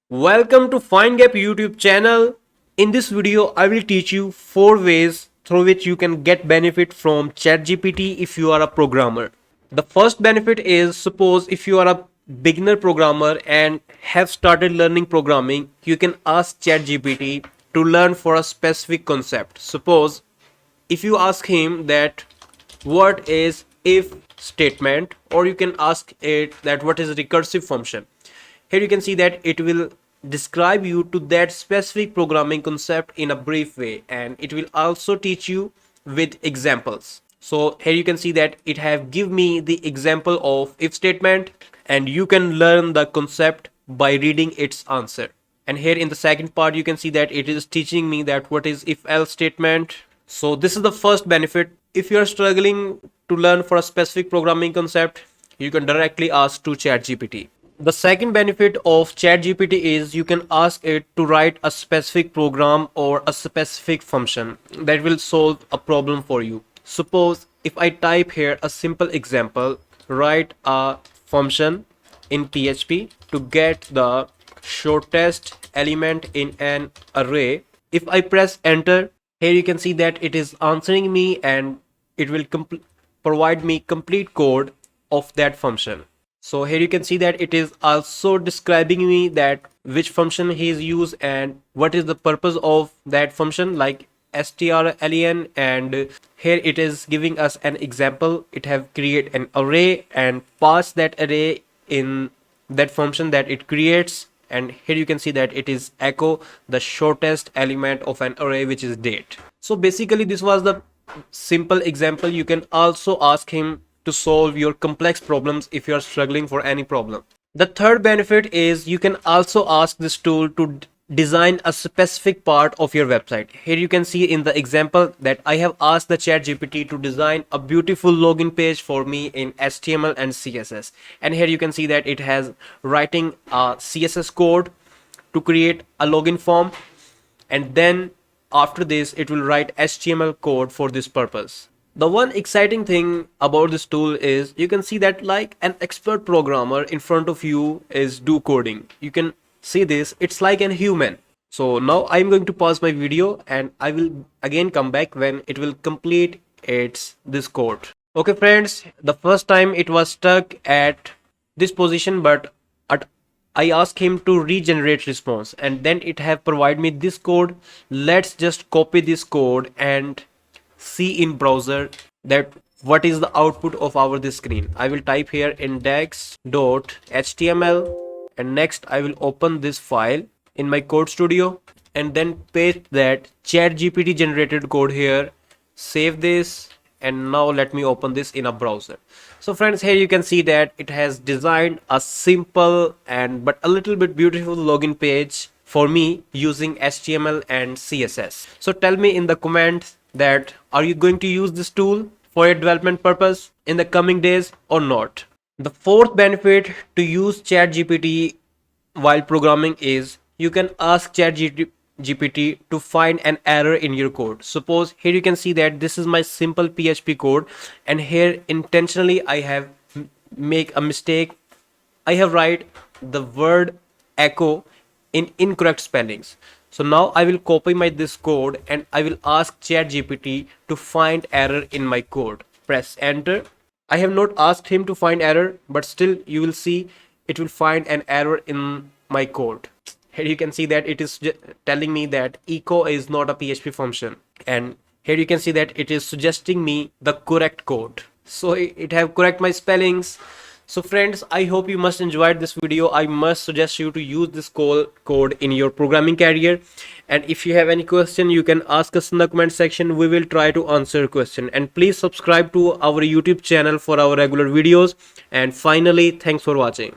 Welcome to FindGap YouTube channel. In this video, I will teach you 4 ways through which you can get benefit from ChatGPT if you are a programmer. The first benefit is, suppose if you are a beginner programmer and have started learning programming, you can ask ChatGPT to learn for a specific concept. Suppose if you ask him that what is if statement, or you can ask it that what is a recursive function. Here you can see that it will describe you to that specific programming concept in a brief way, and it will also teach you with examples. So here you can see that it have give me the example of if statement, and you can learn the concept by reading its answer. And here in the second part you can see that it is teaching me that what is if else statement. So this is the first benefit. If you are struggling to learn for a specific programming concept, you can directly ask to ChatGPT. The second benefit of ChatGPT is you can ask it to write a specific program or a specific function that will solve a problem for you. Suppose if I type here a simple example, write a function in PHP to get the shortest element in an array. If I press enter, here you can see that it is answering me, and it will provide me complete code of that function. So here you can see that it is also describing me that which function he is used and what is the purpose of that function, like strlen. And here it is giving us an example. It have create an array and pass that array in that function that it creates. And here you can see that it is echo the shortest element of an array, which is date. So basically this was the simple example. You can also ask him to solve your complex problems if you are struggling for any problem. The third benefit is you can also ask this tool to design a specific part of your website. Here you can see in the example that I have asked the ChatGPT to design a beautiful login page for me in HTML and CSS. And here you can see that it has writing a CSS code to create a login form, and then after this it will write HTML code for this purpose. The one exciting thing about this tool is you can see that like an expert programmer in front of you is do coding. You can see this, it's like an human. So now I'm going to pause my video and I will again come back when it will complete its this code. Okay friends, the first time it was stuck at this position, but at I asked him to regenerate response, and then it have provided me this code. Let's just copy this code and see in browser that what is the output of our this screen. I will type here index.html, and next I will open this file in my code studio and then paste that chat gpt generated code here, save this, and now let me open this in a browser. So friends, here you can see that it has designed a simple and but a little bit beautiful login page for me using HTML and CSS. So tell me in the comments that are you going to use this tool for your development purpose in the coming days or not. The fourth benefit to use ChatGPT while programming is you can ask ChatGPT to find an error in your code. Suppose here you can see that this is my simple PHP code, and here intentionally I have make a mistake. I have write the word echo in incorrect spellings. So now I will copy my this code and I will ask ChatGPT to find error in my code. Press enter. I have not asked him to find error, but still you will see it will find an error in my code. Here you can see that it is telling me that echo is not a PHP function, and here you can see that it is suggesting me the correct code. So it have correct my spellings. So friends, I hope you must enjoyed this video. I must suggest you to use this code in your programming career. And if you have any question, you can ask us in the comment section. We will try to answer your question. And please subscribe to our YouTube channel for our regular videos. And finally, thanks for watching.